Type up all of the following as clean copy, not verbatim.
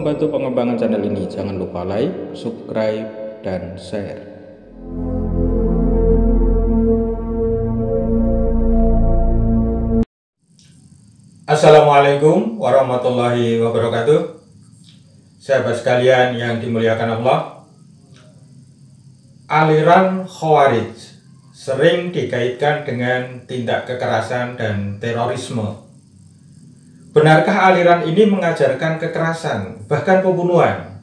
membantu pengembangan channel ini, jangan lupa like, subscribe, dan share. Assalamualaikum warahmatullahi wabarakatuh. Sahabat sekalian yang dimuliakan Allah, aliran Khawarij sering dikaitkan dengan tindak kekerasan dan terorisme. Benarkah aliran ini mengajarkan kekerasan, bahkan pembunuhan?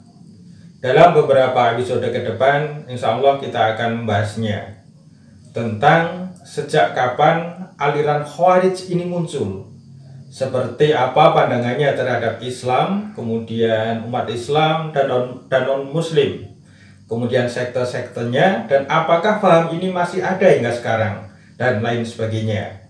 Dalam beberapa episode ke depan, insya Allah kita akan membahasnya tentang sejak kapan aliran Khawarij ini muncul, seperti apa pandangannya terhadap Islam, kemudian umat Islam dan non-Muslim, kemudian sekte-sektenya, dan apakah paham ini masih ada hingga sekarang, dan lain sebagainya.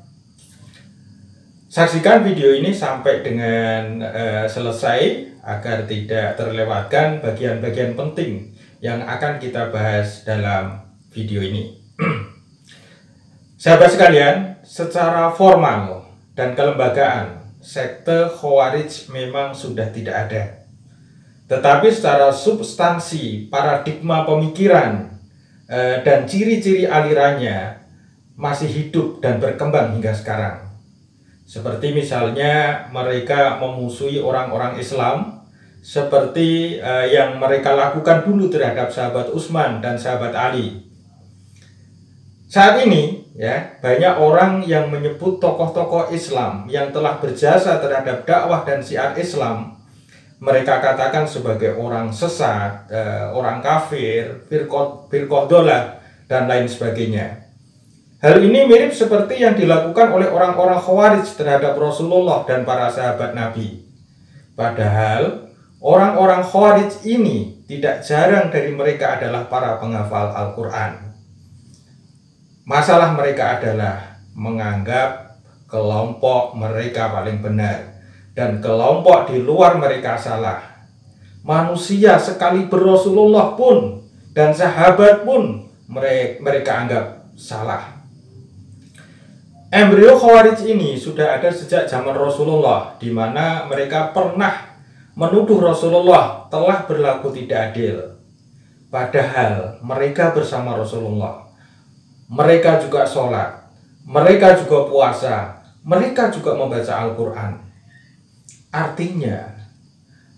Saksikan video ini sampai dengan selesai agar tidak terlewatkan bagian-bagian penting yang akan kita bahas dalam video ini. Sahabat sekalian, secara formal dan kelembagaan, sekte Khawarij memang sudah tidak ada. Tetapi secara substansi, paradigma pemikiran, dan ciri-ciri alirannya masih hidup dan berkembang hingga sekarang. Seperti misalnya mereka memusuhi orang-orang Islam, seperti yang mereka lakukan dulu terhadap sahabat Utsman dan sahabat Ali. Saat ini ya, banyak orang yang menyebut tokoh-tokoh Islam yang telah berjasa terhadap dakwah dan syiar Islam, mereka katakan sebagai orang sesat, orang kafir, firqah dhalah, dan lain sebagainya. Hal ini mirip seperti yang dilakukan oleh orang-orang Khawarij terhadap Rasulullah dan para sahabat Nabi. Padahal orang-orang Khawarij ini tidak jarang dari mereka adalah para penghafal Al-Quran. Masalah mereka adalah menganggap kelompok mereka paling benar dan kelompok di luar mereka salah. Manusia sekaliber Rasulullah pun dan sahabat pun mereka anggap salah. Embrio Khawarij ini sudah ada sejak zaman Rasulullah, di mana mereka pernah menuduh Rasulullah telah berlaku tidak adil. Padahal mereka bersama Rasulullah, mereka juga sholat, mereka juga puasa, mereka juga membaca Al-Quran. Artinya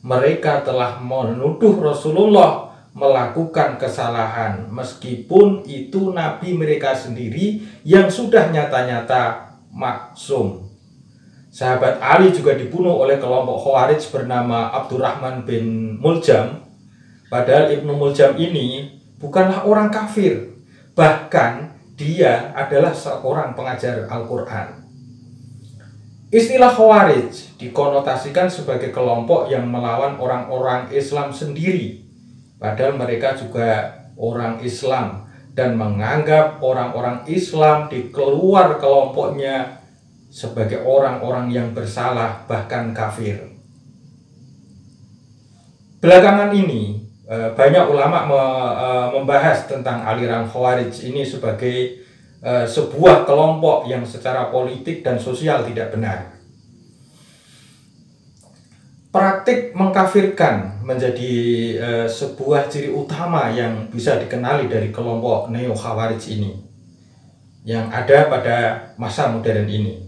mereka telah menuduh Rasulullah melakukan kesalahan, meskipun itu Nabi mereka sendiri yang sudah nyata-nyata maksum. Sahabat Ali juga dibunuh oleh kelompok Khawarij bernama Abdurrahman bin Muljam. Padahal Ibnu Muljam ini bukanlah orang kafir, bahkan dia adalah seorang pengajar Al-Quran. Istilah Khawarij dikonotasikan sebagai kelompok yang melawan orang-orang Islam sendiri, padahal mereka juga orang Islam dan menganggap orang-orang Islam di keluar kelompoknya sebagai orang-orang yang bersalah, bahkan kafir. Belakangan ini banyak ulama membahas tentang aliran Khawarij ini sebagai sebuah kelompok yang secara politik dan sosial tidak benar. Praktik mengkafirkan menjadi sebuah ciri utama yang bisa dikenali dari kelompok neo-Khawarij ini yang ada pada masa modern ini.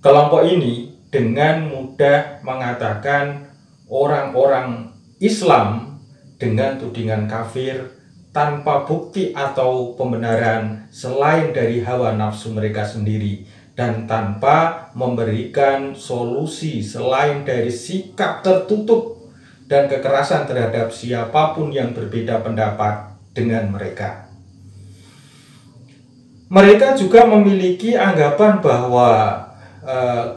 Kelompok ini dengan mudah mengatakan orang-orang Islam dengan tudingan kafir tanpa bukti atau pembenaran selain dari hawa nafsu mereka sendiri, dan tanpa memberikan solusi selain dari sikap tertutup dan kekerasan terhadap siapapun yang berbeda pendapat dengan mereka. Mereka juga memiliki anggapan bahwa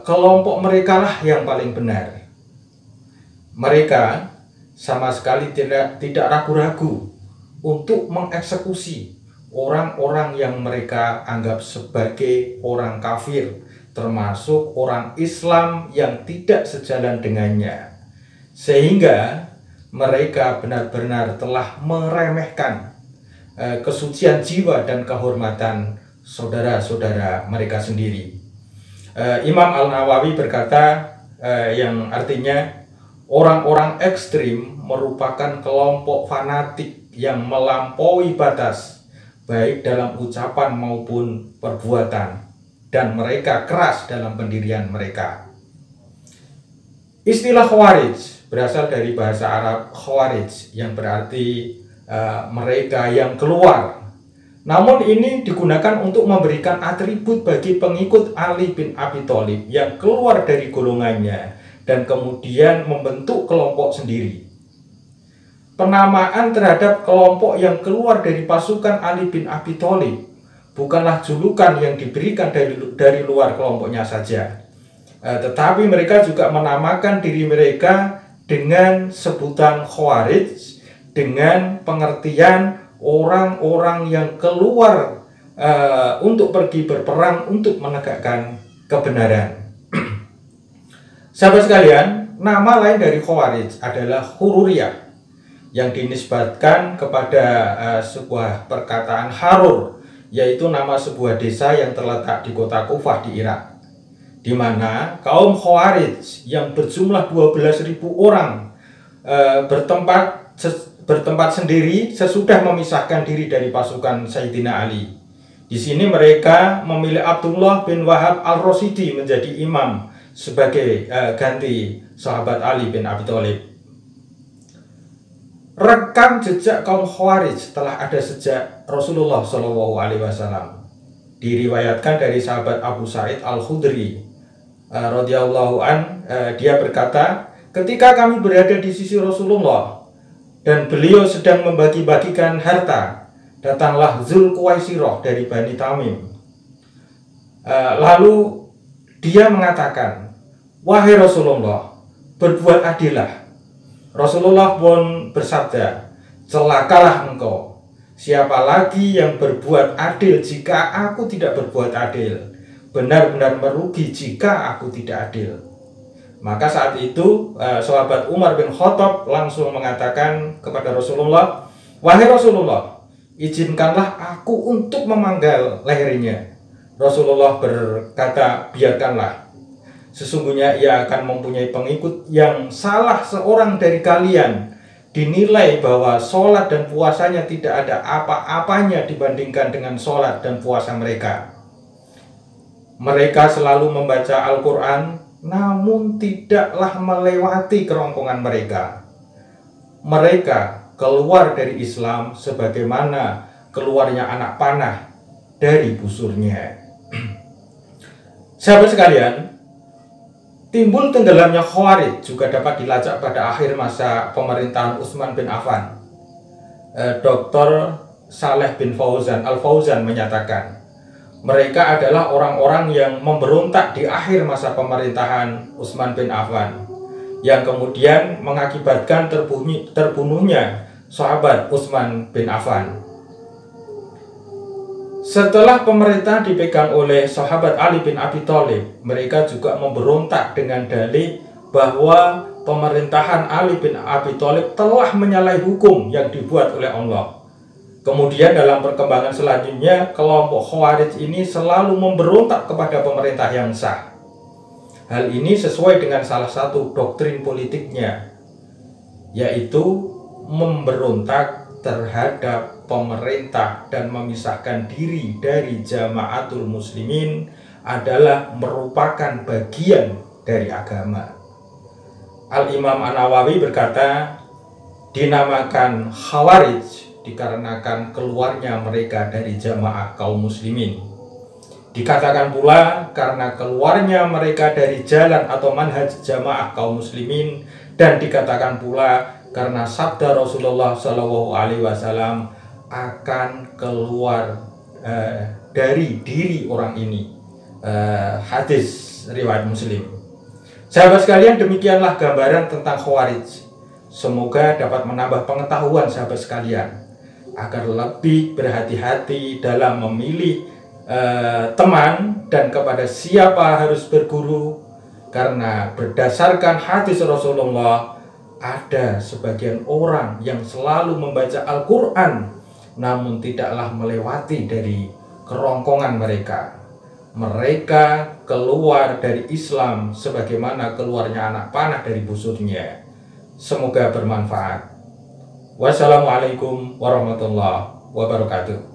kelompok mereka lah yang paling benar. Mereka sama sekali tidak ragu-ragu untuk mengeksekusi orang-orang yang mereka anggap sebagai orang kafir, termasuk orang Islam yang tidak sejalan dengannya, sehingga mereka benar-benar telah meremehkan kesucian jiwa dan kehormatan saudara-saudara mereka sendiri. Imam Al-Nawawi berkata, yang artinya Orang-orang ekstrim merupakan kelompok fanatik yang melampaui batas, baik dalam ucapan maupun perbuatan, dan mereka keras dalam pendirian mereka. Istilah Khawarij berasal dari bahasa Arab Khawarij yang berarti mereka yang keluar. Namun ini digunakan untuk memberikan atribut bagi pengikut Ali bin Abi Thalib yang keluar dari golongannya dan kemudian membentuk kelompok sendiri. Penamaan terhadap kelompok yang keluar dari pasukan Ali bin Abi Thalib bukanlah julukan yang diberikan dari luar kelompoknya saja, tetapi mereka juga menamakan diri mereka dengan sebutan Khawarij dengan pengertian orang-orang yang keluar untuk pergi berperang untuk menegakkan kebenaran. Sahabat sekalian, nama lain dari Khawarij adalah Hururiyah yang dinisbatkan kepada sebuah perkataan Harur, yaitu nama sebuah desa yang terletak di kota Kufah di Irak, di mana kaum Khawarij yang berjumlah 12.000 orang bertempat sendiri sesudah memisahkan diri dari pasukan Sayyidina Ali. Di sini mereka memilih Abdullah bin Wahab al-Rashidi menjadi imam sebagai ganti sahabat Ali bin Abi Thalib. Rekam jejak kaum Khawarij telah ada sejak Rasulullah SAW. Diriwayatkan dari sahabat Abu Sa'id al-Khudri radhiyallahu an, dia berkata, ketika kami berada di sisi Rasulullah dan beliau sedang membagi-bagikan harta, datanglah Dzulquwaisirah dari Bani Tamim. Lalu dia mengatakan, wahai Rasulullah, berbuat adillah. Rasulullah pun bersabda, celakalah engkau. Siapa lagi yang berbuat adil jika aku tidak berbuat adil? Benar-benar merugi jika aku tidak adil. Maka saat itu sahabat Umar bin Khattab langsung mengatakan kepada Rasulullah, wahai Rasulullah, izinkanlah aku untuk memanggal lehernya. Rasulullah berkata, biarkanlah. Sesungguhnya ia akan mempunyai pengikut yang salah seorang dari kalian dinilai bahwa sholat dan puasanya tidak ada apa-apanya dibandingkan dengan sholat dan puasa mereka. Mereka selalu membaca Al-Quran, namun tidaklah melewati kerongkongan mereka. Mereka keluar dari Islam sebagaimana keluarnya anak panah dari busurnya. Sahabat sekalian, timbul tenggelamnya Khawarij juga dapat dilacak pada akhir masa pemerintahan Utsman bin Affan. Dr. Saleh bin Fauzan Al-Fauzan menyatakan, mereka adalah orang-orang yang memberontak di akhir masa pemerintahan Utsman bin Affan, yang kemudian mengakibatkan terbunuhnya sahabat Utsman bin Affan. Setelah pemerintah dipegang oleh sahabat Ali bin Abi Thalib, mereka juga memberontak dengan dalih bahwa pemerintahan Ali bin Abi Thalib telah menyalahi hukum yang dibuat oleh Allah. Kemudian dalam perkembangan selanjutnya, kelompok Khawarij ini selalu memberontak kepada pemerintah yang sah. Hal ini sesuai dengan salah satu doktrin politiknya, yaitu memberontak terhadap pemerintah dan memisahkan diri dari Jamaatul Muslimin adalah merupakan bagian dari agama. Al-Imam An-Nawawi berkata, dinamakan Khawarij dikarenakan keluarnya mereka dari jamaah kaum muslimin. Dikatakan pula karena keluarnya mereka dari jalan atau manhaj jamaah kaum muslimin, dan dikatakan pula karena sabda Rasulullah SAW akan keluar dari diri orang ini. Hadis riwayat Muslim. Sahabat sekalian, demikianlah gambaran tentang Khawarij. Semoga dapat menambah pengetahuan sahabat sekalian agar lebih berhati-hati dalam memilih teman dan kepada siapa harus berguru, karena berdasarkan hadis Rasulullah ada sebagian orang yang selalu membaca Al-Quran namun tidaklah melewati dari kerongkongan mereka. Mereka keluar dari Islam sebagaimana keluarnya anak panah dari busurnya. Semoga bermanfaat. Wassalamualaikum warahmatullahi wabarakatuh.